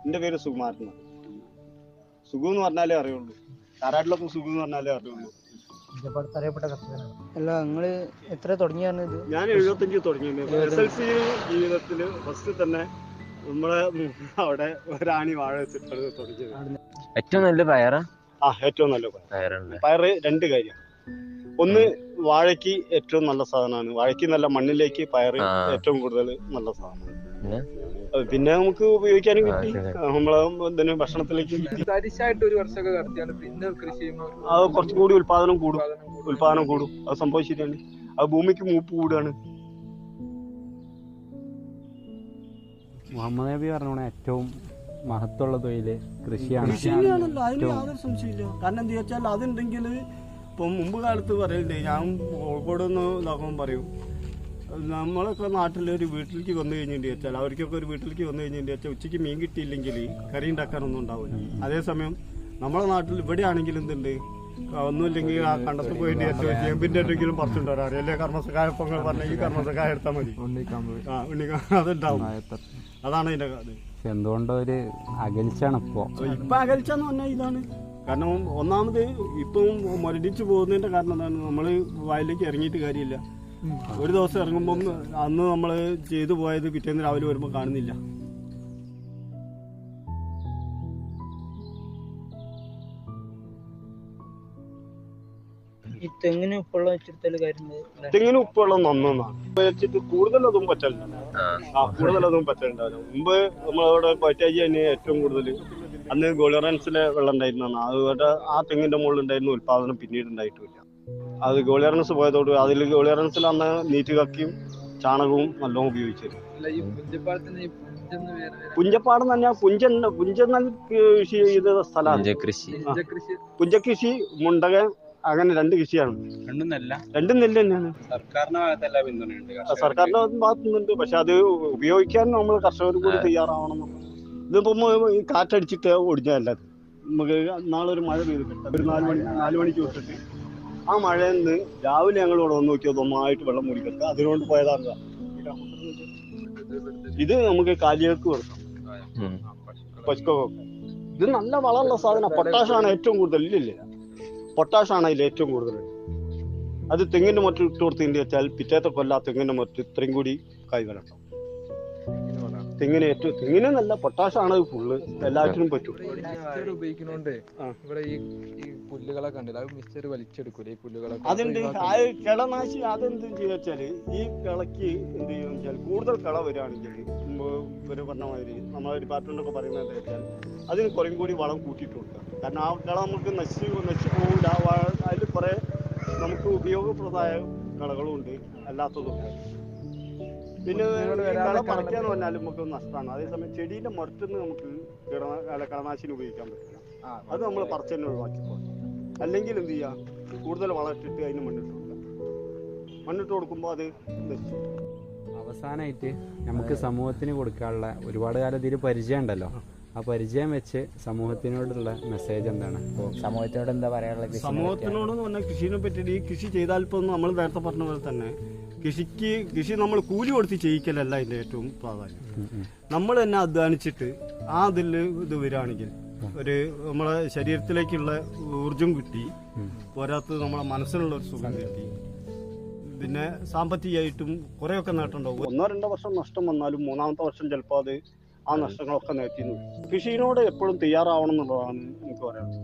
എൻ്റെ പേര് സുകുമാരൻ. സുഖു എന്ന് പറഞ്ഞാലേ അറിയുള്ളൂ. കാരാട്ടിലൊക്കെ സുഖു എന്ന് പറഞ്ഞാലേ അറിയുള്ളൂ. അല്ല, നിങ്ങള് എത്ര തുടങ്ങിയാണ് ഇത്? ഞാൻ 75 തുടങ്ങിയത്. SLC ജീവിതത്തിൽ ഫസ്റ്റ് തന്നെ നമ്മളെ അവിടെ ഒരാണി വാഴ വെച്ചിട്ടാണ് തുടങ്ങിയത്. ഏറ്റവും നല്ല പയറാ? ഏറ്റവും നല്ല പയറ്. രണ്ട് കാര്യം. ഒന്ന്, വാഴയ്ക്ക് ഏറ്റവും നല്ല സാധനമാണ്. വാഴയ്ക്ക് നല്ല മണ്ണിലേക്ക് പയറ് ഏറ്റവും കൂടുതൽ നല്ല സാധനമാണ്. പിന്നെ നമുക്ക് ഉപയോഗിക്കാനും കിട്ടി, നമ്മളെ ഭക്ഷണത്തിലേക്ക് കിട്ടി. അത് കുറച്ചും കൂടി ഉൽപാദനം കൂടും. അത് സംഭവം ശരിയാണ്. അത് ഭൂമിക്ക് മൂപ്പ് കൂടുകയാണ്. മുഹമ്മദ് നബി പറഞ്ഞ ഏറ്റവും മഹത്വമുള്ള തൊഴില് കൃഷിയാണ്. കൃഷിയാണല്ലോ, അതിന് യാതൊരു സംശയമില്ല. കാരണം എന്താ വെച്ചാൽ അതുണ്ടെങ്കിൽ ഇപ്പം മുമ്പ് കാലത്ത് പറയണ്ടേ, ഞാൻ കോഴിക്കോട് നിന്ന് ഇതാക്കുമ്പോൾ പറയും, നമ്മളൊക്കെ നാട്ടിലൊരു വീട്ടിലേക്ക് വന്നു കഴിഞ്ഞിട്ട് വെച്ചാൽ അവർക്കൊക്കെ ഒരു വീട്ടിലേക്ക് വന്നു കഴിഞ്ഞിട്ട് വെച്ചാൽ ഉച്ചയ്ക്ക് മീൻ കിട്ടിയില്ലെങ്കിൽ കറി ഉണ്ടാക്കാനൊന്നും ഉണ്ടാവില്ല. അതേസമയം നമ്മളെ നാട്ടിൽ ഇവിടെ ആണെങ്കിൽ എന്തുണ്ട്, ഒന്നുമില്ലെങ്കിൽ ആ കണ്ടത്ത് പോയിട്ട് വെച്ചാൽ ചേമ്പിൻ്റെ എന്തെങ്കിലും പറിച്ചുണ്ടോ അറിയാം, കർമ്മസക്കായ പൊങ്ങൽ പറഞ്ഞ ഈ കർമ്മസക്കായ എടുത്താൽ മതി, അതുണ്ടാവും. അതാണ് അതിൻ്റെ അത്. എന്തുകൊണ്ടോ ഒരു അകൽച്ചാണ് ഇപ്പൊ അകൽച്ചെന്ന് പറഞ്ഞാൽ ഇതാണ് കാരണം. ഒന്നാമത് ഇപ്പം മുരടിച്ചു പോകുന്നതിന്റെ കാരണം എന്താണ്, നമ്മൾ വയലിലേക്ക് ഇറങ്ങിയിട്ട് കാര്യമില്ല. ഒരു ദിവസം ഇറങ്ങുമ്പം അന്ന് നമ്മൾ ചെയ്തു പോയത് പിറ്റേന്ന് രാവിലെ വരുമ്പോൾ കാണുന്നില്ല. ഈ തെങ്ങിന് ഉപ്പുള്ള വെച്ചെടുത്താൽ തെങ്ങിന് ഉപ്പുള്ള നന്നാണ് വെച്ചിട്ട് കൂടുതലൊന്നും പറ്റലുണ്ടാവില്ല. കൂടുതലൊന്നും പറ്റലുണ്ടാവില്ല. മുമ്പ് നമ്മളവിടെ പറ്റാജി തന്നെ ഏറ്റവും കൂടുതൽ അന്ന് ഗോളിയറൻസിലെ വെള്ളം ഉണ്ടായിരുന്നാണ്. അതുകൊണ്ട് ആ തെങ്ങിന്റെ മുകളിൽ ഉണ്ടായിരുന്ന ഉൽപാദനം പിന്നീട് ഉണ്ടായിട്ടില്ല. അത് ഗോളിയറൻസ് പോയതോട് അതിൽ ഗോളിയറൻസിൽ അന്ന് നീറ്റ് കക്കിയും ചാണകവും നല്ലോണം ഉപയോഗിച്ചിരുന്നു. പുഞ്ചപ്പാടം തന്നെ പുഞ്ച കൃഷി ചെയ്ത സ്ഥലമാണ്. പുഞ്ചകൃഷി, മുണ്ടകൻ, അങ്ങനെ രണ്ട് കൃഷിയാണ്. രണ്ടും നെല്ല് തന്നെയാണ്. സർക്കാരിന്റെ ഭാഗത്തുനിന്നുണ്ട്. പക്ഷെ അത് ഉപയോഗിക്കാൻ നമ്മൾ കർഷകർ കൂടി തയ്യാറാവണം. ഇതിപ്പം കാറ്റടിച്ചിട്ട് ഒടിഞ്ഞതല്ല. നമുക്ക് നാളൊരു മഴ പെയ്തിട്ട് ഒരു 4 മണിക്ക് വിട്ടിട്ട് ആ മഴയിൽ നിന്ന് രാവിലെ ഞങ്ങൾ ഇവിടെ വന്ന് നോക്കിയത് ഒന്നായിട്ട് വെള്ളം മൂടിക്കിടക്കുക. അതിനുകൊണ്ട് പോയതാണ്. ഇത് നമുക്ക് കാലികൾക്ക് കൊടുക്കാം, പശുക്കൊക്കെ. ഇത് നല്ല വളമുള്ള സാധനം. പൊട്ടാഷാണ് ഏറ്റവും കൂടുതൽ. ഇല്ലേ, പൊട്ടാഷാണ് അതിൽ ഏറ്റവും കൂടുതൽ. അത് തെങ്ങിന്റെ മൊറ്റ ഇട്ട് കൊടുത്തതിന്റെ വെച്ചാൽ പിറ്റേത്തെ കൊല്ല തെങ്ങിന്റെ മൊറ്റ ഇത്രയും കൂടി കായ്കളുണ്ടാവും. തെങ്ങിന് നല്ല പൊട്ടാഷാണ് ഫുള്ള്, എല്ലാറ്റിനും പറ്റും. അതുണ്ട്. ആ കിളനാശി അതെന്ത് വെച്ചാല് ഈ കിളക്ക് എന്ത് ചെയ്യുന്ന വെച്ചാൽ കൂടുതൽ കള വരികയാണെങ്കിൽ ഇവര് പറഞ്ഞ മാതിരി നമ്മളെ ഡിപ്പാർട്ട്മെന്റ് പറയുന്നത് എന്താ വെച്ചാൽ അതിന് കുറേ കൂടി വളം കൂട്ടിയിട്ട് കൊടുക്കുക. കാരണം ആ കള നമുക്ക് നശിച്ചു പോകില്ല. അതിൽ കുറെ നമുക്ക് ഉപയോഗപ്രദമായ കളകളും ഉണ്ട്, അല്ലാത്തതും. പിന്നെ കള പറിക്കാന്ന് പറഞ്ഞാലും നമുക്ക് നഷ്ടമാണ്. അതേസമയം ചെടീന്റെ മുരട്ടുന്ന് നമുക്ക് കളനാശിനി ഉപയോഗിക്കാൻ പറ്റില്ല. അത് നമ്മൾ പറിച്ചു തന്നെ ഒഴിവാക്കിക്കോ. അല്ലെങ്കിൽ എന്ത് ചെയ്യാം, കൂടുതൽ വളർത്തിട്ട് അതിന് മണ്ണിട്ട് കൊടുക്കുമ്പോൾ അത് നശിച്ചു. അവസാനമായിട്ട് നമുക്ക് സമൂഹത്തിന് കൊടുക്കാനുള്ള ഒരുപാട് കാലം ഇതിൽ പരിചയം ഉണ്ടല്ലോ. ആ പരിചയം വെച്ച് സമൂഹത്തിനോടുള്ള മെസ്സേജ് എന്താണ്? സമൂഹത്തിനോട് എന്താ പറയാനുള്ളത്? സമൂഹത്തിനോടെന്ന് പറഞ്ഞാൽ കൃഷിനെ പറ്റിയിട്ട് ഈ കൃഷി ചെയ്താൽ ഇപ്പം നമ്മൾ നേരത്തെ പറഞ്ഞ പോലെ തന്നെ കൃഷി നമ്മൾ കൂലി കൊടുത്ത് ചെയ്യിക്കലല്ല അതിൻ്റെ ഏറ്റവും പ്രാധാന്യം. നമ്മൾ തന്നെ അധ്വാനിച്ചിട്ട് ആ അതിൽ ഇത് വരികയാണെങ്കിൽ ഒരു നമ്മളെ ശരീരത്തിലേക്കുള്ള ഊർജം കിട്ടി, പോരാത്തത് നമ്മളെ മനസ്സിനുള്ള ഒരു സുഖം കിട്ടി, പിന്നെ സാമ്പത്തികമായിട്ടും കുറേയൊക്കെ നേട്ടമുണ്ടാവും. 1-2 വർഷം നഷ്ടം വന്നാലും 3-ാമത്തെ വർഷം ചിലപ്പോൾ അത് ആ നഷ്ടങ്ങളൊക്കെ നേറ്റി. കൃഷിയോട് എപ്പോഴും തയ്യാറാവണം എന്നുള്ളതാണ് എനിക്ക് പറയാനുള്ളത്.